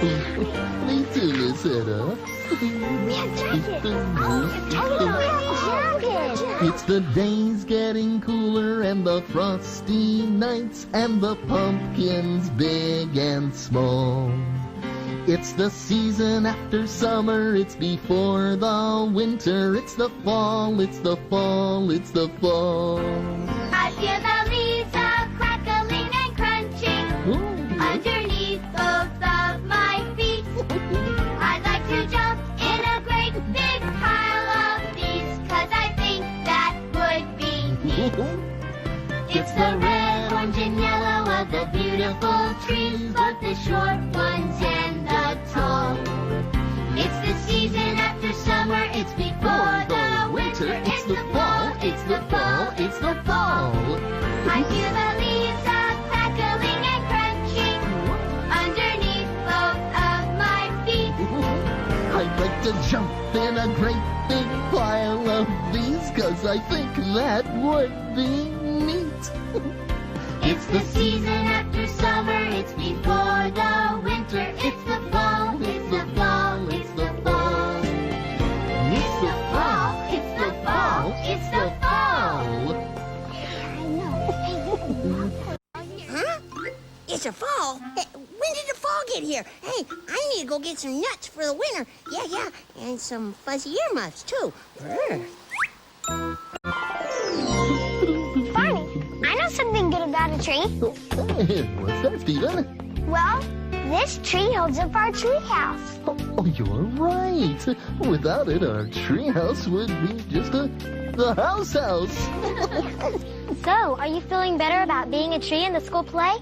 Me too, Miss Hannah. We have jackets. Oh, jackets. It's the days getting cooler and the frosty nights and the pumpkins big and small. It's the season after summer, it's before the winter, it's the fall, it's the fall, it's the fall. I feel the leaves crackling and crunching underneath both of my feet. I'd like to jump in a great big pile of these, 'cause I think that would be neat. It's the red, orange, and yellow of the beautiful trees, both the short ones and the tall. It's the season after summer, it's before the winter, it's the fall, it's the fall, it's the fall. I feel the leaves crackling and crunching underneath both of my feet. I'd like to jump in a great big pile of these, 'cause I think that would be neat. It's the season after summer, it's before the winter, it's the fall, it's the fall, it's the fall. It's the fall, it's the fall, it's the fall. Huh? It's a fall? When did the fall get here? Hey, I need to go get some nuts for the winter. Yeah, and some fuzzy earmuffs, too. Brr. Barney, I know something good about a tree. Hey, what's that, Stephen? Well, this tree holds up our treehouse. Oh, you're right. Without it, our treehouse would be just the house. So, are you feeling better about being a tree in the school play?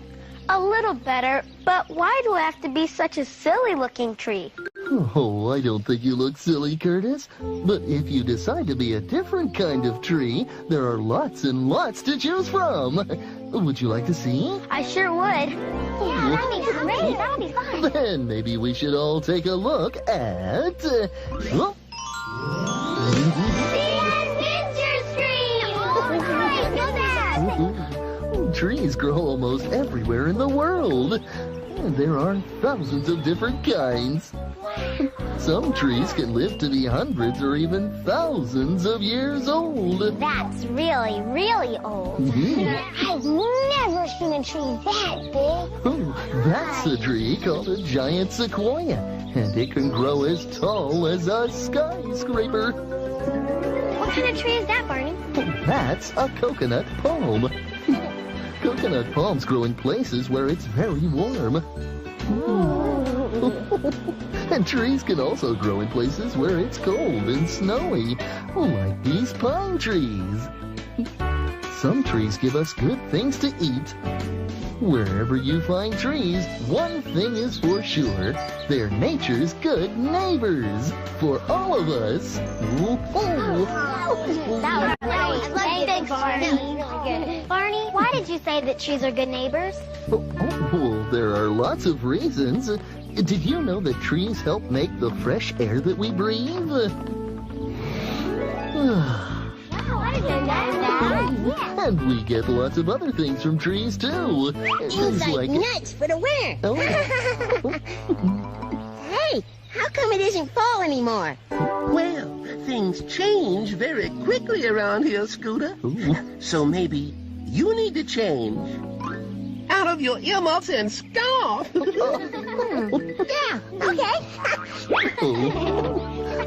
A little better, but why do I have to be such a silly-looking tree? Oh, I don't think you look silly, Curtis. But if you decide to be a different kind of tree, there are lots and lots to choose from. Would you like to see? I sure would. Yeah, that'd be great. That'll be fun. Then maybe we should all take a look at... oh. Trees grow almost everywhere in the world. And there are thousands of different kinds. Some trees can live to be hundreds or even thousands of years old. That's really, really old. I've never seen a tree that big. Oh, that's a tree called a giant sequoia, and it can grow as tall as a skyscraper. What kind of tree is that, Barney? That's a coconut palm. Coconut palms grow in places where it's very warm. And trees can also grow in places where it's cold and snowy, like these pine trees. Some trees give us good things to eat. Wherever you find trees, one thing is for sure. They're nature's good neighbors for all of us. That was great. Thanks, Barney. Barney, why did you say that trees are good neighbors? Well, there are lots of reasons. Did you know that trees help make the fresh air that we breathe? And we get lots of other things from trees, too. Things like nuts for the winter. Oh. Hey, how come it isn't fall anymore? Well, things change very quickly around here, Scooter. Ooh. So maybe you need to change out of your earmuffs and scarf. Yeah, okay.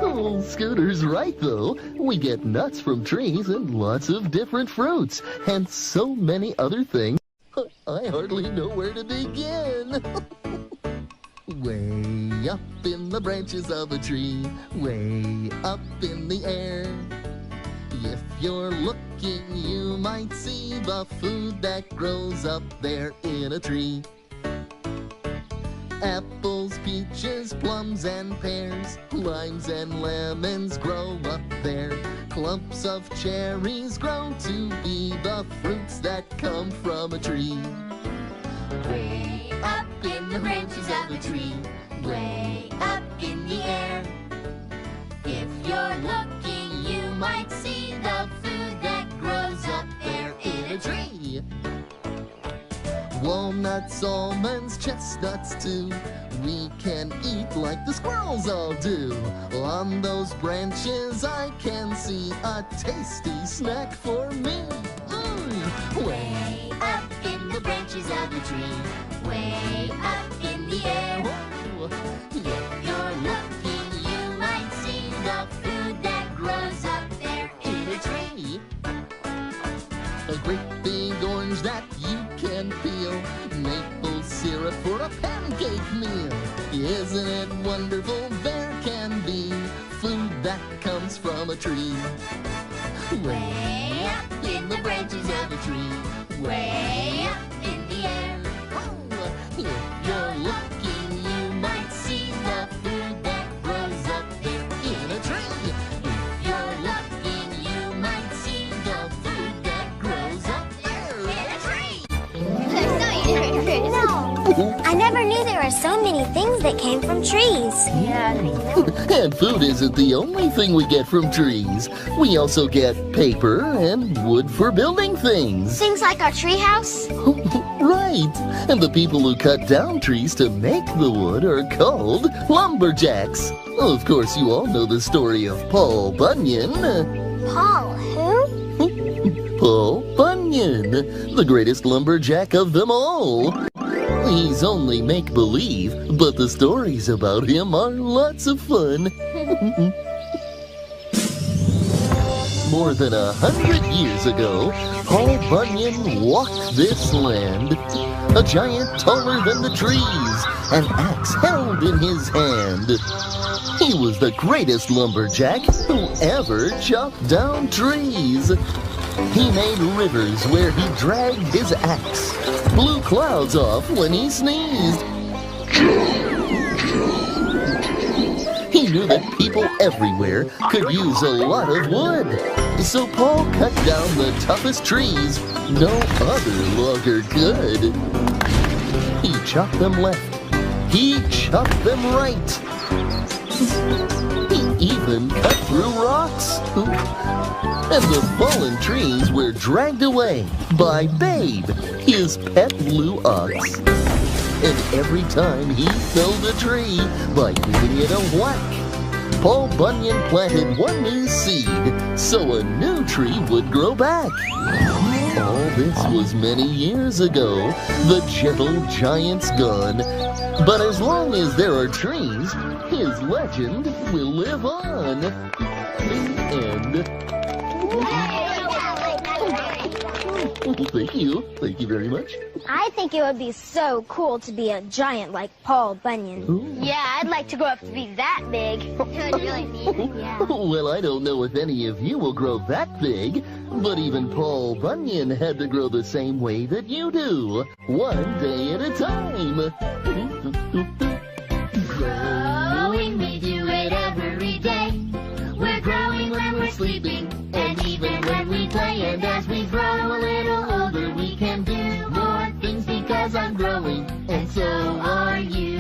Oh, Scooter's right, though. We get nuts from trees and lots of different fruits, and so many other things. I hardly know where to begin. Way up in the branches of a tree, way up in the air. If you're looking, you might see the food that grows up there in a tree. Apples, peaches, plums, and pears, limes and lemons grow up there. Clumps of cherries grow to be the fruits that come from a tree. Way up in the branches of a tree, way up in the air. If you're looking, you might see the food that grows up there in a tree. walnuts, almonds, chestnuts too. We can eat like the squirrels all do. On those branches I can see a tasty snack for me. Way up in the branches of the tree, way up in the air. If you're looking, you might see the food that grows up there in a tree. A great big orange that you can peel. Maple syrup for a pancake meal. Isn't it wonderful? There can be food that comes from a tree. Way up in the branches of a tree, way up in the air. If you're looking, you might see the food that grows up there in a tree. If you're looking, you might see the food that grows up there in a tree. No, I never knew there were so many things that came from trees. Yeah, I know. And food isn't the only thing we get from trees. We also get paper and wood for building things. Things like our treehouse. Right. And the people who cut down trees to make the wood are called lumberjacks. Of course, you all know the story of Paul Bunyan. Paul, who? Paul Bunyan, the greatest lumberjack of them all. He's only make-believe, but the stories about him are lots of fun. More than 100 years ago, Paul Bunyan walked this land. A giant taller than the trees, an axe held in his hand. He was the greatest lumberjack who ever chopped down trees. He made rivers where he dragged his axe, blew clouds off when he sneezed. He knew that people everywhere could use a lot of wood. So Paul cut down the toughest trees no other logger could. He chopped them left. He chopped them right. He even cut through rocks. And the fallen trees were dragged away by Babe, his pet blue ox. And every time he felled a tree by giving it a whack, Paul Bunyan planted one new seed so a new tree would grow back. All this was many years ago, the gentle giant's gone. But as long as there are trees, his legend will live on. The end. Thank you. Thank you very much. I think it would be so cool to be a giant like Paul Bunyan. Ooh. Yeah, I'd like to grow up to be that big. It would really be, yeah. Well, I don't know if any of you will grow that big, but even Paul Bunyan had to grow the same way that you do, one day at a time. Growing, we do it every day. We're growing when we're sleeping, and even when we play. And as we grow a little older, we can do more things because I'm growing, and so are you.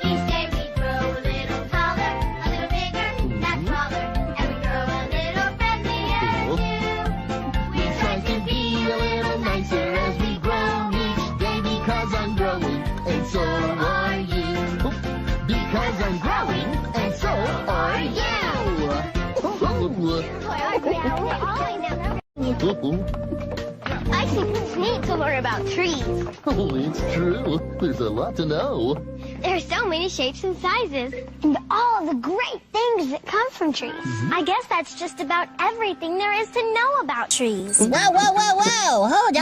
Each day we grow a little taller, a little bigger, that's taller, and we grow a little friendlier too. We try to be a little nicer as we grow each day because I'm growing, and so are you. Because I'm growing, and so are you. I think it's neat to learn about trees. Oh, it's true. There's a lot to know. There's so many shapes and sizes. And all the great things that come from trees. I guess that's just about everything there is to know about trees. Whoa, whoa, whoa, whoa! Hold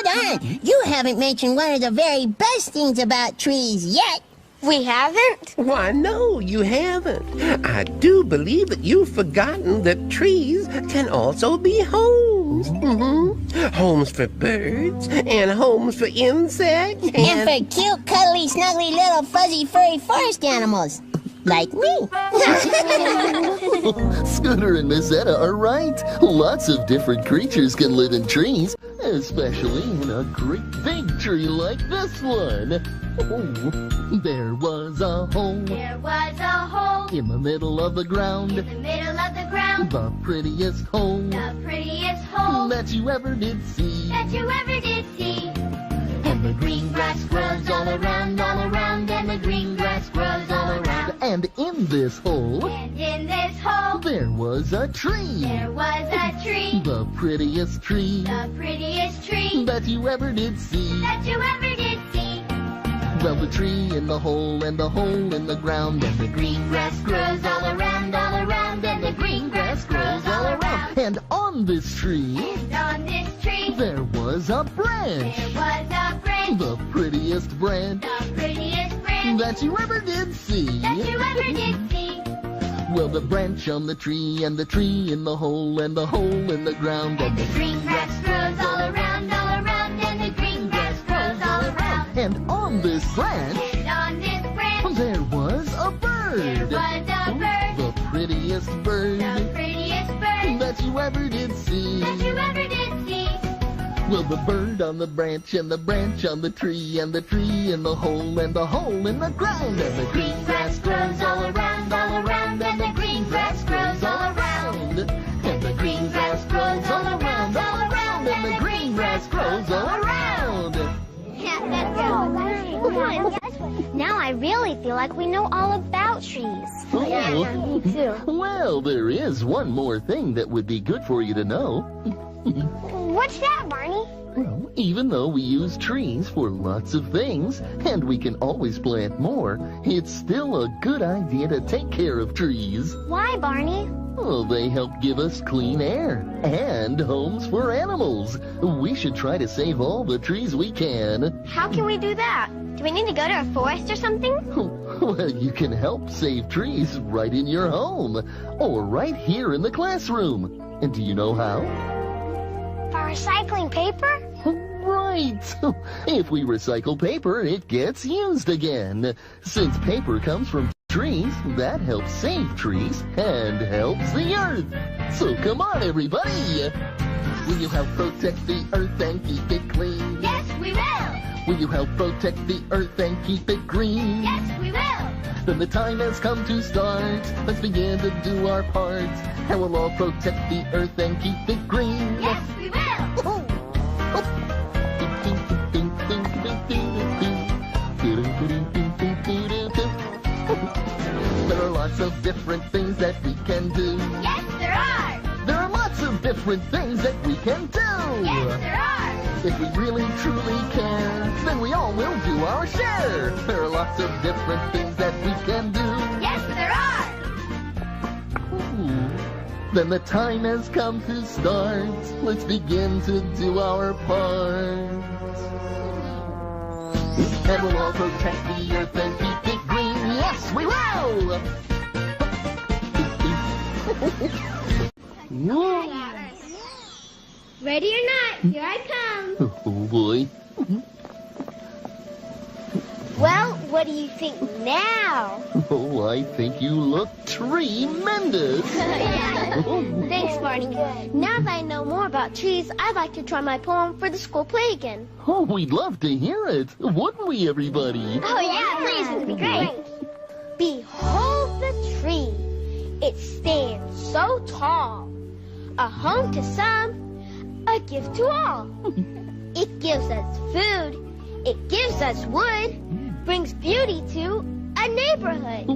on. You haven't mentioned one of the very best things about trees yet. We haven't? Why, no, you haven't. I do believe that you've forgotten that trees can also be homes. Homes for birds, and homes for insects, And for cute, cuddly, snuggly, little, fuzzy, furry forest animals. Like me. Scooter and Miss Etta are right. Lots of different creatures can live in trees, especially in a great big tree like this one. Oh, there was a hole. There was a hole In the middle of the ground. in the middle of the ground, The prettiest hole the prettiest hole that you ever did see. that you ever did see. And and the green grass grows all around, and the green grass grows all around. And in this hole, And in this hole, there was a tree. there was a tree. The prettiest tree The prettiest tree that you ever did see. that you ever did see. Well, the tree in the hole, and the hole in the ground, and the green grass grows all around, and the green grass grows all around. And on this tree, And on this tree, there was a branch. there was a branch. The prettiest branch The prettiest branch that you ever did see. that you ever did see. Well, the branch on the tree, and the tree in the hole, and the hole in the ground, and the Green grass grows all around, and the green grass grows all around. And on this branch, And on this branch, there was a there bird. was a bird. The prettiest bird The prettiest bird that you ever did see. that you ever did see. Well, the bird on the branch, and the branch on the tree, and the tree in the hole, and the hole in the ground, and the green grass grows all around, and the green grass grows all around, and the green grass grows all around, and the green grass grows all around. Now I really feel like we know all about trees. Oh, me too. well, there is one more thing that would be good for you to know. What's that, Barney? Well, even though we use trees for lots of things, and we can always plant more, it's still a good idea to take care of trees. Why, Barney? Oh, they help give us clean air and homes for animals. We should try to save all the trees we can. How can we do that? Do we need to go to a forest or something? Well, you can help save trees right in your home or right here in the classroom. And do you know how? For recycling paper? Right. If we recycle paper, it gets used again. Since paper comes from trees, that helps save trees and helps the earth. So come on, everybody. Will you help protect the earth and keep it clean? Yes, we will. Will you help protect the earth and keep it green? Yes, we will. Then the time has come to start. Let's begin to do our part. And we'll all protect the earth and keep it green. Yes, we will. There are lots of different things that we can do. Yes, there are. There are lots of different things that we can do. Yes, there are. If we really truly care, then we all will do our share. There are lots of different things that we can do. Yes, there are. Then the time has come to start. Let's begin to do our part. And we'll all protect the earth and keep it green. Yes, we will! Ready or not, here I come. Oh, boy. Well, what do you think now? Oh, I think you look tremendous. Thanks, Barney. Now that I know more about trees, I'd like to try my poem for the school play again. Oh, we'd love to hear it. Wouldn't we, everybody? Oh, yeah, please. It'd be great. Behold the tree. It stands so tall. A home to some, a gift to all. It gives us food. It gives us wood. Brings beauty to a neighborhood.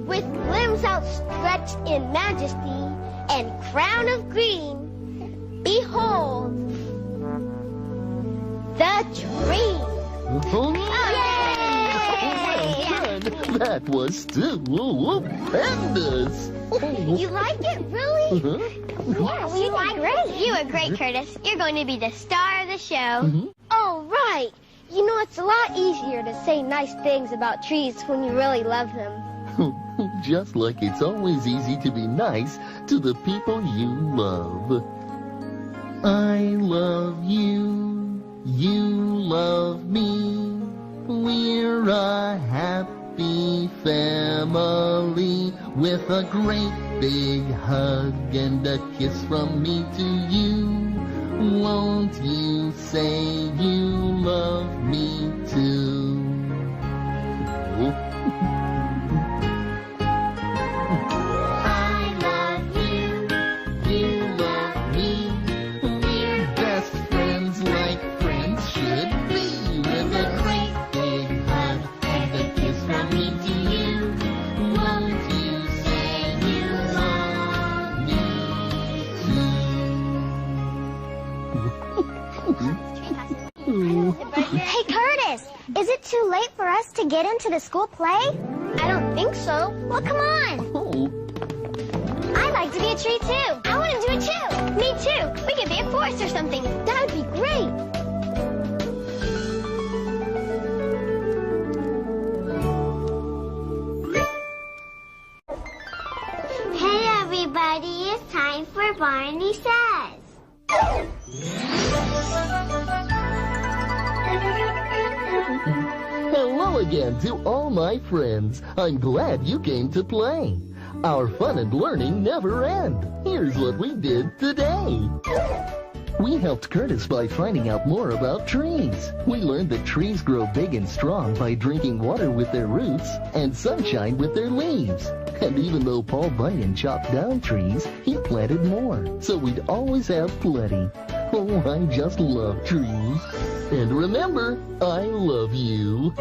With limbs outstretched in majesty and crown of green, behold the tree. Oh, Yay! well done. That was stupendous. You like it, really? Uh-huh. Yeah, you were great. You were great, Curtis. You're going to be the star of the show. Mhm. Oh, right. You know, it's a lot easier to say nice things about trees when you really love them. Just like it's always easy to be nice to the people you love. I love you, you love me. We're a happy family with a great big hug and a kiss from me to you. Won't you say you love me too? I love you. You love me. We're best friends like friends should be. With Is it too late for us to get into the school play? I don't think so. Well, come on. Oh, I'd like to be a tree, too. I want to do it, too. Me, too. We could be a forest or something. That would be great. Hey, everybody, it's time for Barney Says. hello again to all my friends. I'm glad you came to play. Our fun and learning never end. Here's what we did today. We helped Curtis by finding out more about trees. We learned that trees grow big and strong by drinking water with their roots and sunshine with their leaves. And even though Paul Bunyan chopped down trees, he planted more, so we'd always have plenty. Oh, I just love trees. And remember, I love you.